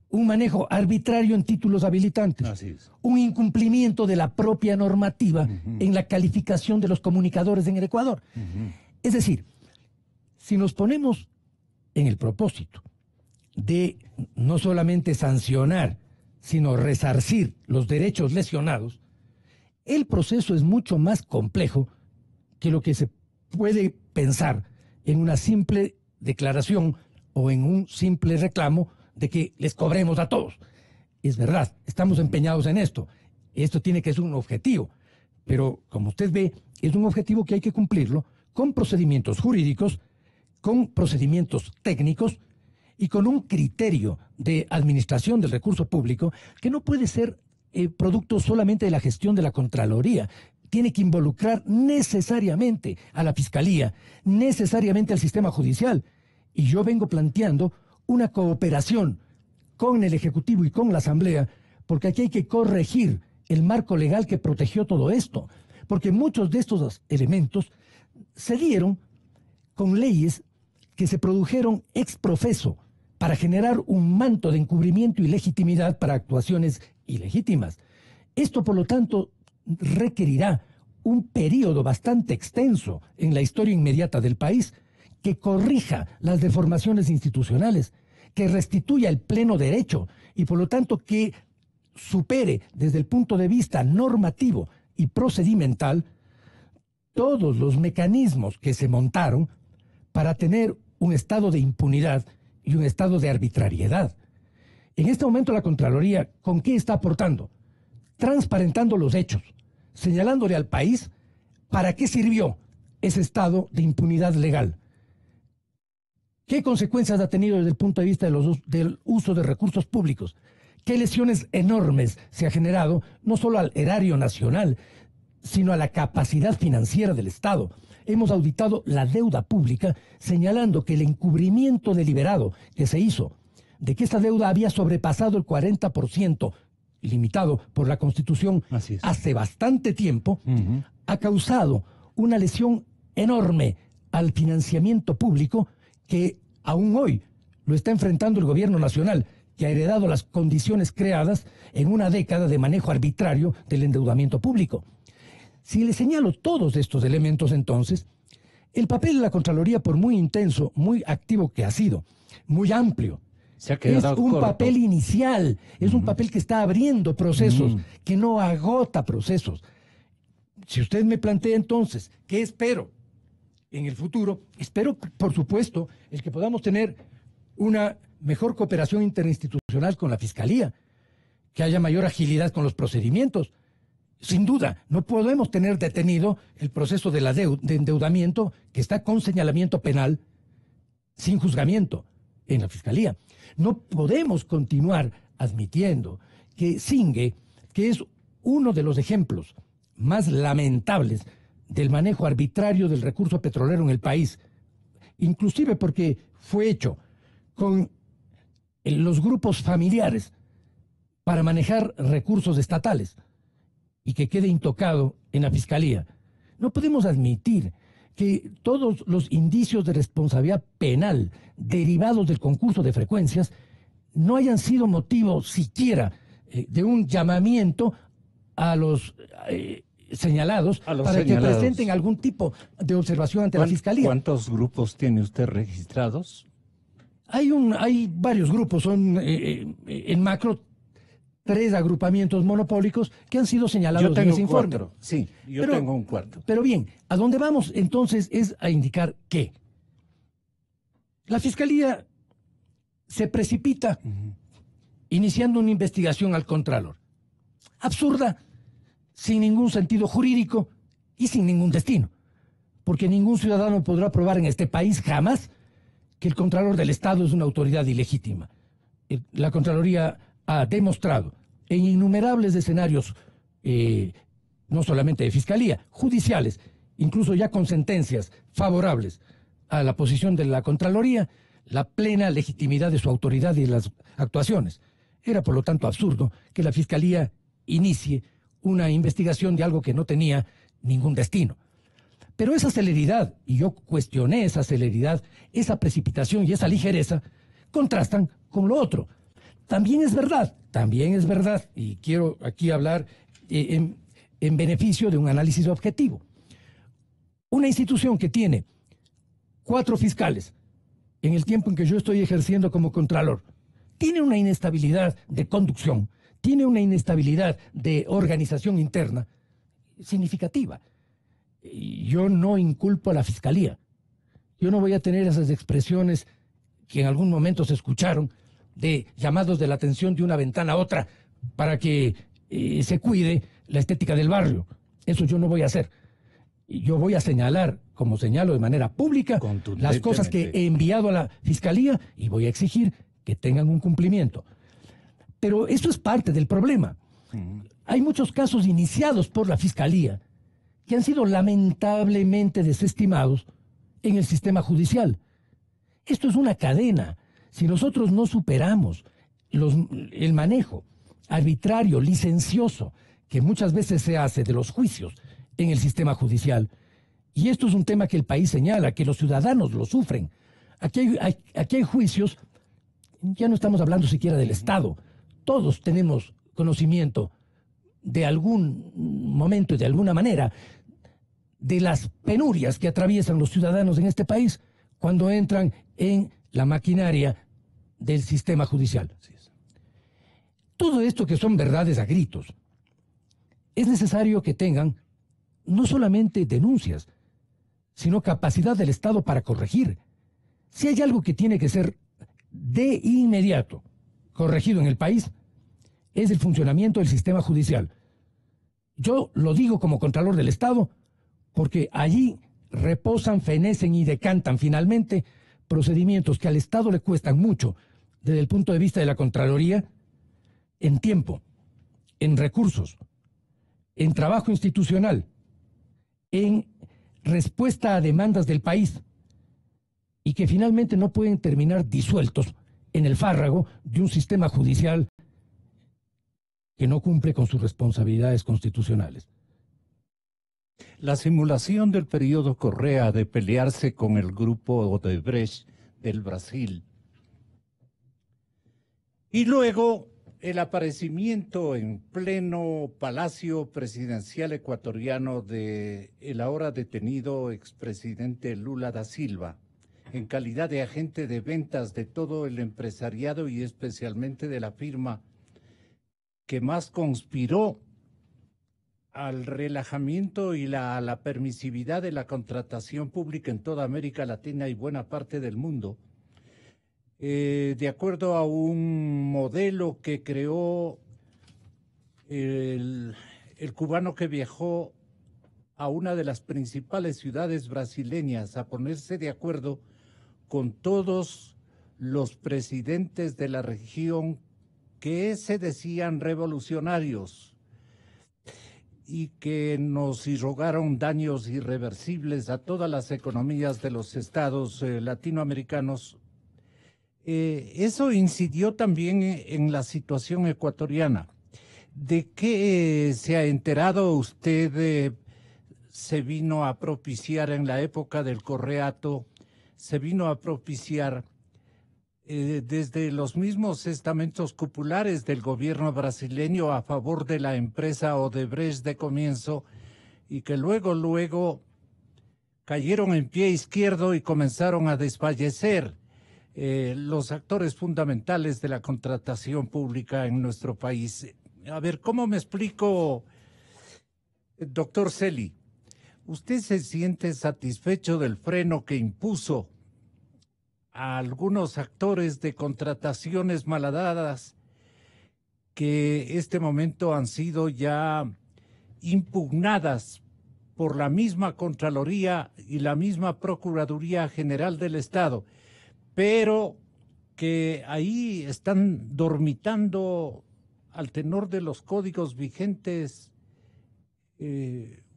un manejo arbitrario en títulos habilitantes, así es. un incumplimiento de la propia normativa en la calificación de los comunicadores en el Ecuador. Es decir, si nos ponemos en el propósito de no solamente sancionar, sino resarcir los derechos lesionados, el proceso es mucho más complejo que lo que se puede pensar en una simple declaración o en un simple reclamo de que les cobremos a todos. Es verdad, estamos empeñados en esto. Esto tiene que ser un objetivo. Pero, como usted ve, es un objetivo que hay que cumplirlo con procedimientos jurídicos, con procedimientos técnicos y con un criterio de administración del recurso público que no puede ser producto solamente de la gestión de la Contraloría. Tiene que involucrar necesariamente a la Fiscalía, necesariamente al sistema judicial. Y yo vengo planteando una cooperación con el Ejecutivo y con la Asamblea, porque aquí hay que corregir el marco legal que protegió todo esto, porque muchos de estos elementos se dieron con leyes que se produjeron ex profeso para generar un manto de encubrimiento y legitimidad para actuaciones ilegítimas. Esto, por lo tanto, requerirá un periodo bastante extenso en la historia inmediata del país que corrija las deformaciones institucionales, que restituya el pleno derecho y, por lo tanto, que supere desde el punto de vista normativo y procedimental todos los mecanismos que se montaron para tener un estado de impunidad y un estado de arbitrariedad. En este momento la Contraloría, ¿con qué está aportando? Transparentando los hechos, señalándole al país para qué sirvió ese estado de impunidad legal. ¿Qué consecuencias ha tenido desde el punto de vista del uso de recursos públicos? ¿Qué lesiones enormes se ha generado no solo al erario nacional, sino a la capacidad financiera del Estado? Hemos auditado la deuda pública, señalando que el encubrimiento deliberado que se hizo de que esta deuda había sobrepasado el 40%, limitado por la Constitución hace bastante tiempo, ha causado una lesión enorme al financiamiento público que aún hoy lo está enfrentando el gobierno nacional, que ha heredado las condiciones creadas en una década de manejo arbitrario del endeudamiento público. Si le señalo todos estos elementos, entonces, el papel de la Contraloría, por muy intenso, muy activo que ha sido, muy amplio, es un papel inicial, es un papel que está abriendo procesos, que no agota procesos. Si usted me plantea entonces, ¿qué espero en el futuro? Espero, por supuesto, el que podamos tener una mejor cooperación interinstitucional con la Fiscalía, que haya mayor agilidad con los procedimientos. Sin duda, no podemos tener detenido el proceso de endeudamiento que está con señalamiento penal sin juzgamiento en la Fiscalía. No podemos continuar admitiendo que SINGE, que es uno de los ejemplos más lamentables del manejo arbitrario del recurso petrolero en el país, inclusive porque fue hecho con los grupos familiares para manejar recursos estatales y que quede intocado en la Fiscalía. No podemos admitir que todos los indicios de responsabilidad penal derivados del concurso de frecuencias no hayan sido motivo siquiera de un llamamiento a los señalados que presenten algún tipo de observación ante la Fiscalía. ¿Cuántos grupos tiene usted registrados? Hay varios grupos, son en macro 3 agrupamientos monopólicos que han sido señalados en ese informe. Sí, yo tengo un cuarto. Pero bien, a dónde vamos entonces es a indicar que la Fiscalía se precipita iniciando una investigación al Contralor. Absurda, sin ningún sentido jurídico y sin ningún destino. Porque ningún ciudadano podrá probar en este país jamás que el Contralor del Estado es una autoridad ilegítima. La Contraloría ha demostrado en innumerables escenarios, no solamente de Fiscalía, judiciales, incluso ya con sentencias favorables a la posición de la Contraloría, la plena legitimidad de su autoridad y de las actuaciones. Era, por lo tanto, absurdo que la Fiscalía inicie una investigación de algo que no tenía ningún destino. Pero esa celeridad, y yo cuestioné esa celeridad, esa precipitación y esa ligereza, contrastan con lo otro. También es verdad, y quiero aquí hablar en beneficio de un análisis objetivo. Una institución que tiene 4 fiscales en el tiempo en que yo estoy ejerciendo como Contralor, tiene una inestabilidad de conducción, tiene una inestabilidad de organización interna significativa. Yo no inculpo a la Fiscalía. Yo no voy a tener esas expresiones que en algún momento se escucharon de llamados de la atención de una ventana a otra para que se cuide la estética del barrio. Eso yo no voy a hacer. Yo voy a señalar, como señalo de manera pública, las cosas que he enviado a la Fiscalía y voy a exigir que tengan un cumplimiento. Pero esto es parte del problema. Hay muchos casos iniciados por la Fiscalía que han sido lamentablemente desestimados en el sistema judicial. Esto es una cadena. Si nosotros no superamos el manejo arbitrario, licencioso, que muchas veces se hace de los juicios en el sistema judicial, y esto es un tema que el país señala, que los ciudadanos lo sufren. Aquí hay juicios, ya no estamos hablando siquiera del Estado, todos tenemos conocimiento de algún momento y de alguna manera de las penurias que atraviesan los ciudadanos en este país cuando entran en la maquinaria del sistema judicial. todo esto que son verdades a gritos, es necesario que tengan no solamente denuncias, sino capacidad del Estado para corregir. Si hay algo que tiene que ser de inmediato corregido en el país, es el funcionamiento del sistema judicial. Yo lo digo como Contralor del Estado, porque allí reposan, fenecen y decantan finalmente procedimientos que al Estado le cuestan mucho desde el punto de vista de la Contraloría, en tiempo, en recursos, en trabajo institucional, en respuesta a demandas del país, y que finalmente no pueden terminar disueltos en el fárrago de un sistema judicial que no cumple con sus responsabilidades constitucionales. La simulación del periodo Correa de pelearse con el grupo Odebrecht del Brasil y luego el aparecimiento en pleno Palacio Presidencial ecuatoriano de el ahora detenido expresidente Lula da Silva, en calidad de agente de ventas de todo el empresariado y especialmente de la firma que más conspiró al relajamiento y a la permisividad de la contratación pública en toda América Latina y buena parte del mundo, de acuerdo a un modelo que creó el cubano que viajó a una de las principales ciudades brasileñas a ponerse de acuerdo con todos los presidentes de la región que se decían revolucionarios y que nos irrogaron daños irreversibles a todas las economías de los estados latinoamericanos. Eso incidió también en la situación ecuatoriana. ¿De qué se ha enterado usted? Se vino a propiciar en la época del Correato, se vino a propiciar desde los mismos estamentos cupulares del gobierno brasileño a favor de la empresa Odebrecht de comienzo y que luego cayeron en pie izquierdo y comenzaron a desfallecer los actores fundamentales de la contratación pública en nuestro país. A ver, ¿cómo me explico, doctor Celi? ¿Usted se siente satisfecho del freno que impuso a algunos actores de contrataciones malhadadas que este momento han sido ya impugnadas por la misma Contraloría y la misma Procuraduría General del Estado, pero que ahí están dormitando al tenor de los códigos vigentes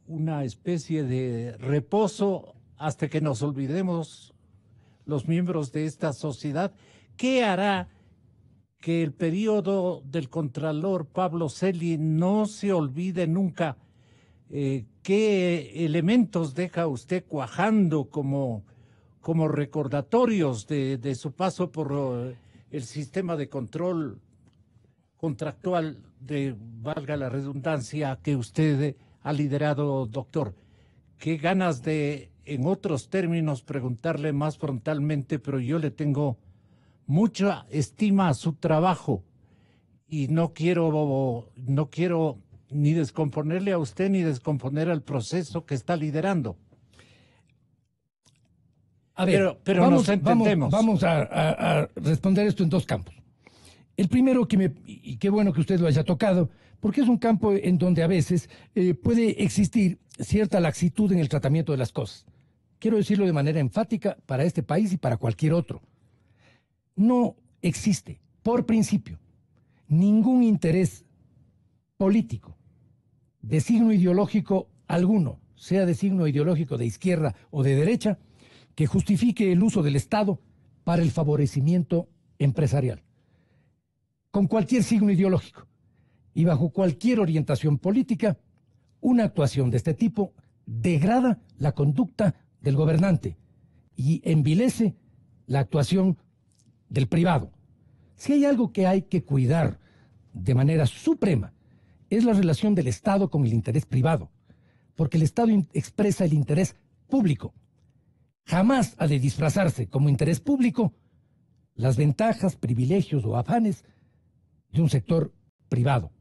una especie de reposo hasta que nos olvidemos los miembros de esta sociedad? ¿Qué hará que el periodo del Contralor Pablo Celi no se olvide nunca? ¿Qué elementos deja usted cuajando como recordatorios de su paso por el sistema de control contractual valga la redundancia, que usted ha liderado, doctor? Qué ganas de, en otros términos, preguntarle más frontalmente, pero yo le tengo mucha estima a su trabajo y no quiero ni descomponerle a usted ni descomponer al proceso que está liderando. A ver, pero nos entendemos. Vamos a responder esto en dos campos. El primero, y qué bueno que usted lo haya tocado, porque es un campo en donde a veces puede existir cierta laxitud en el tratamiento de las cosas. Quiero decirlo de manera enfática para este país y para cualquier otro. No existe, por principio, ningún interés político de signo ideológico alguno, sea de signo ideológico de izquierda o de derecha, que justifique el uso del Estado para el favorecimiento empresarial, con cualquier signo ideológico y bajo cualquier orientación política. Una actuación de este tipo degrada la conducta del gobernante y envilece la actuación del privado. Si hay algo que hay que cuidar de manera suprema, es la relación del Estado con el interés privado, porque el Estado expresa el interés público. Jamás ha de disfrazarse como interés público las ventajas, privilegios o afanes de un sector privado,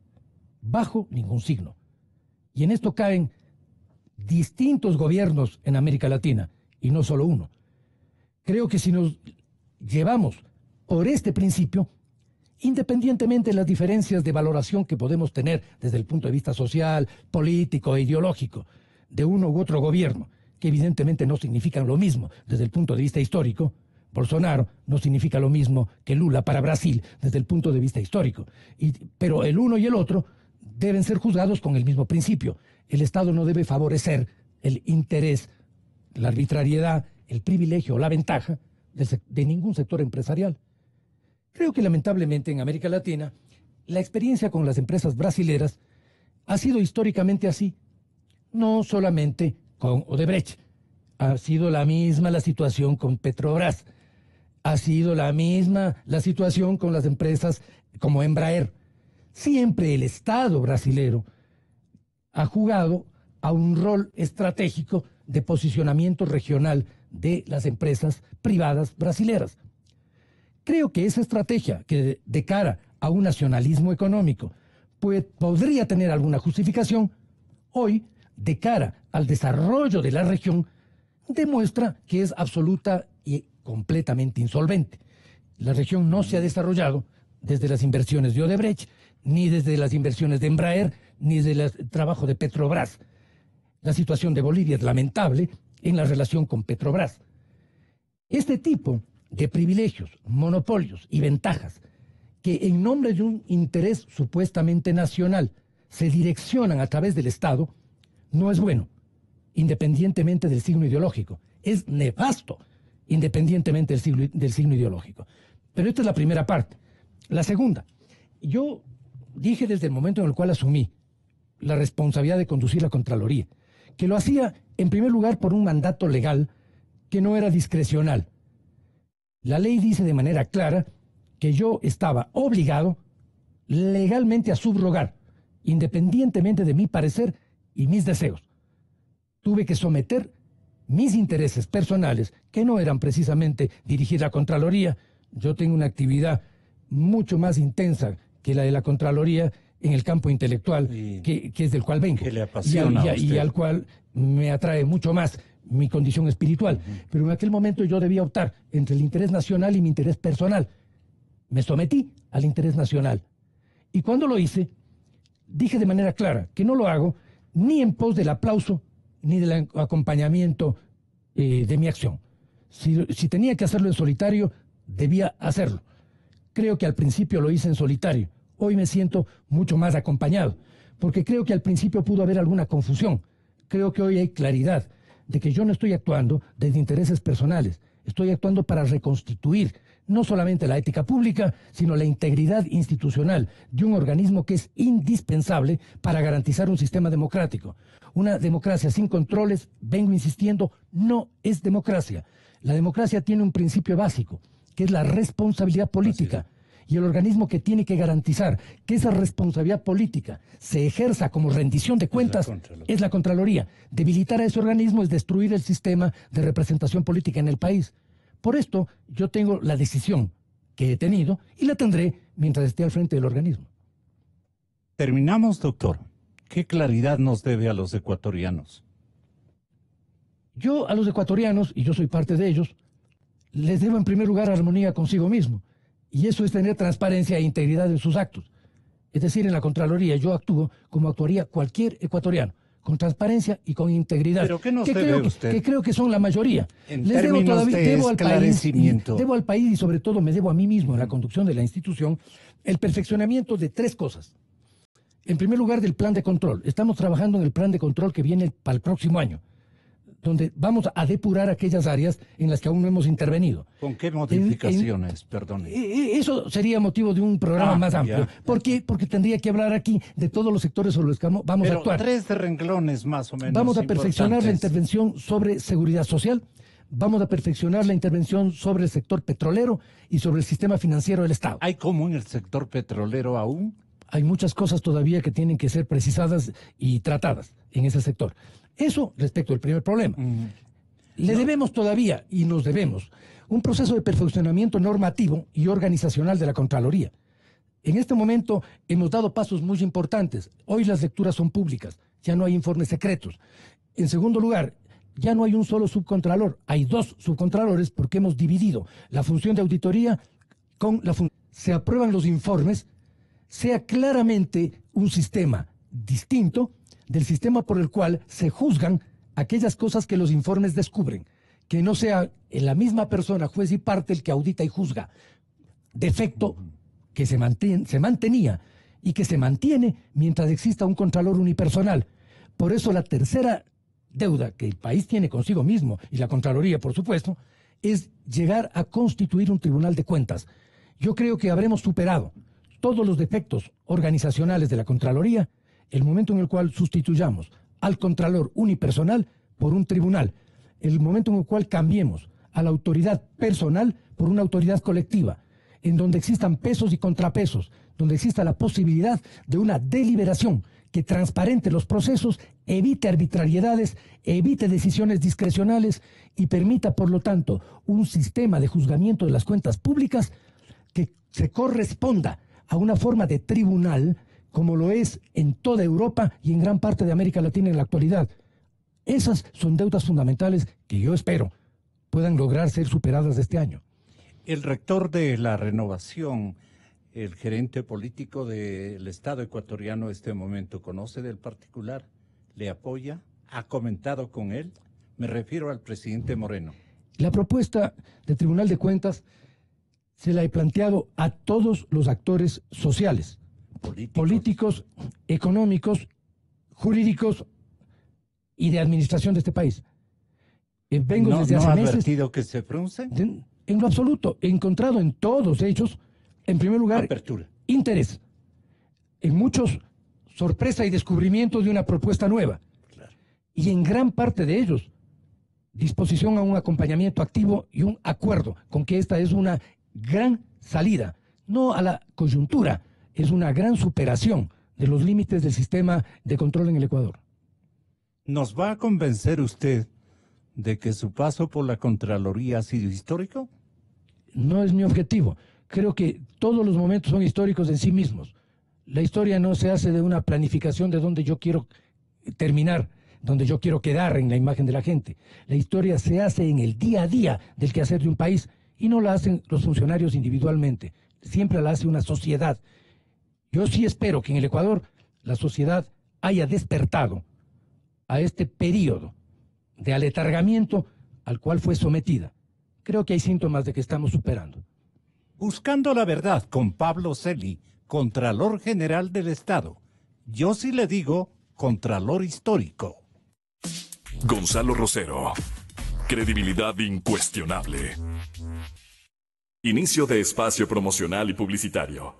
bajo ningún signo. Y en esto caen distintos gobiernos en América Latina, y no solo uno. Creo que si nos llevamos por este principio, independientemente de las diferencias de valoración que podemos tener desde el punto de vista social, político e ideológico de uno u otro gobierno, que evidentemente no significan lo mismo desde el punto de vista histórico, Bolsonaro no significa lo mismo que Lula para Brasil desde el punto de vista histórico, pero el uno y el otro deben ser juzgados con el mismo principio. El Estado no debe favorecer el interés, la arbitrariedad, el privilegio o la ventaja de ningún sector empresarial. Creo que lamentablemente en América Latina la experiencia con las empresas brasileras ha sido históricamente así, no solamente con Odebrecht. Ha sido la misma la situación con Petrobras, ha sido la misma la situación con las empresas como Embraer. Siempre el Estado brasilero ha jugado a un rol estratégico de posicionamiento regional de las empresas privadas brasileras. Creo que esa estrategia, que de cara a un nacionalismo económico podría tener alguna justificación, hoy, de cara al desarrollo de la región, demuestra que es absoluta y completamente insolvente. La región no se ha desarrollado desde las inversiones de Odebrecht, ni desde las inversiones de Embraer, ni desde el trabajo de Petrobras. La situación de Bolivia es lamentable en la relación con Petrobras. Este tipo de privilegios, monopolios y ventajas que en nombre de un interés supuestamente nacional se direccionan a través del Estado, no es bueno, independientemente del signo ideológico. Es nefasto, independientemente del signo ideológico. Pero esta es la primera parte. La segunda, yo dije desde el momento en el cual asumí la responsabilidad de conducir la Contraloría, que lo hacía en primer lugar por un mandato legal que no era discrecional. La ley dice de manera clara que yo estaba obligado legalmente a subrogar, independientemente de mi parecer y mis deseos. Tuve que someter mis intereses personales, que no eran precisamente dirigir la Contraloría. Yo tengo una actividad mucho más intensa que la de la Contraloría en el campo intelectual, que es del cual vengo, que le apasiona a usted, y al cual me atrae mucho más mi condición espiritual. Pero en aquel momento yo debía optar entre el interés nacional y mi interés personal. Me sometí al interés nacional. Y cuando lo hice, dije de manera clara que no lo hago ni en pos del aplauso ni del acompañamiento de mi acción. Si tenía que hacerlo en solitario, debía hacerlo. Creo que al principio lo hice en solitario. Hoy me siento mucho más acompañado, porque creo que al principio pudo haber alguna confusión. Creo que hoy hay claridad de que yo no estoy actuando desde intereses personales. Estoy actuando para reconstituir no solamente la ética pública, sino la integridad institucional de un organismo que es indispensable para garantizar un sistema democrático. Una democracia sin controles, vengo insistiendo, no es democracia. La democracia tiene un principio básico, que es la responsabilidad política. Y el organismo que tiene que garantizar que esa responsabilidad política se ejerza como rendición de cuentas es la Contraloría. Debilitar a ese organismo es destruir el sistema de representación política en el país. Por esto, yo tengo la decisión que he tenido y la tendré mientras esté al frente del organismo. Terminamos, doctor. ¿Qué claridad nos debe a los ecuatorianos? Yo a los ecuatorianos, y yo soy parte de ellos, les debo en primer lugar armonía consigo mismo. Y eso es tener transparencia e integridad en sus actos. Es decir, en la Contraloría yo actúo como actuaría cualquier ecuatoriano, con transparencia y con integridad. ¿Pero qué nos debe usted? Que creo que son la mayoría. En términos de esclarecimiento. Debo al país y sobre todo me debo a mí mismo en la conducción de la institución el perfeccionamiento de tres cosas. En primer lugar, del plan de control. Estamos trabajando en el plan de control que viene para el próximo año, donde vamos a depurar aquellas áreas en las que aún no hemos intervenido. ¿Con qué modificaciones? Perdone. Eso sería motivo de un programa más amplio. Ya. ¿Por qué? Porque tendría que hablar aquí de todos los sectores sobre los que vamos a actuar. 3 de renglones más o menos. Vamos a perfeccionar la importantes. intervención sobre seguridad social, vamos a perfeccionar la intervención sobre el sector petrolero y sobre el sistema financiero del Estado. ¿Hay como en el sector petrolero aún? Hay muchas cosas todavía que tienen que ser precisadas y tratadas en ese sector. Eso respecto al primer problema. Le debemos todavía, y nos debemos, un proceso de perfeccionamiento normativo y organizacional de la Contraloría. En este momento hemos dado pasos muy importantes. Hoy las lecturas son públicas, ya no hay informes secretos. En segundo lugar, ya no hay un solo subcontralor, hay 2 subcontralores porque hemos dividido la función de auditoría con la función. Se aprueban los informes, sea claramente un sistema distinto del sistema por el cual se juzgan aquellas cosas que los informes descubren, que no sea la misma persona, juez y parte, el que audita y juzga. Defecto que se mantenía y que se mantiene mientras exista un contralor unipersonal. Por eso la tercera deuda que el país tiene consigo mismo, y la Contraloría, por supuesto, es llegar a constituir un tribunal de cuentas. Yo creo que habremos superado todos los defectos organizacionales de la Contraloría el momento en el cual sustituyamos al Contralor unipersonal por un tribunal, el momento en el cual cambiemos a la autoridad personal por una autoridad colectiva, en donde existan pesos y contrapesos, donde exista la posibilidad de una deliberación que transparente los procesos, evite arbitrariedades, evite decisiones discrecionales y permita, por lo tanto, un sistema de juzgamiento de las cuentas públicas que se corresponda a una forma de tribunal como lo es en toda Europa y en gran parte de América Latina en la actualidad. Esas son deudas fundamentales que yo espero puedan lograr ser superadas este año. El rector de la Renovación, el gerente político del Estado ecuatoriano en este momento, ¿conoce del particular? ¿Le apoya? ¿Ha comentado con él? Me refiero al presidente Moreno. La propuesta del Tribunal de Cuentas se la he planteado a todos los actores sociales, políticos, económicos, jurídicos y de administración de este país. Vengo desde hace meses. ¿No ha advertido que se frunce? En lo absoluto, he encontrado en todos ellos, en primer lugar, apertura, interés. En muchos, sorpresa y descubrimiento de una propuesta nueva. Claro. Y en gran parte de ellos, disposición a un acompañamiento activo y un acuerdo con que esta es una gran salida, no a la coyuntura, es una gran superación de los límites del sistema de control en el Ecuador. ¿Nos va a convencer usted de que su paso por la Contraloría ha sido histórico? No es mi objetivo. Creo que todos los momentos son históricos en sí mismos. La historia no se hace de una planificación de donde yo quiero terminar, donde yo quiero quedar en la imagen de la gente. La historia se hace en el día a día del quehacer de un país y no la hacen los funcionarios individualmente. Siempre la hace una sociedad. Yo sí espero que en el Ecuador la sociedad haya despertado a este periodo de aletargamiento al cual fue sometida. Creo que hay síntomas de que estamos superando. Buscando la verdad con Pablo Celi, Contralor General del Estado. Yo sí le digo Contralor Histórico. Gonzalo Rosero. Credibilidad incuestionable. Inicio de espacio promocional y publicitario.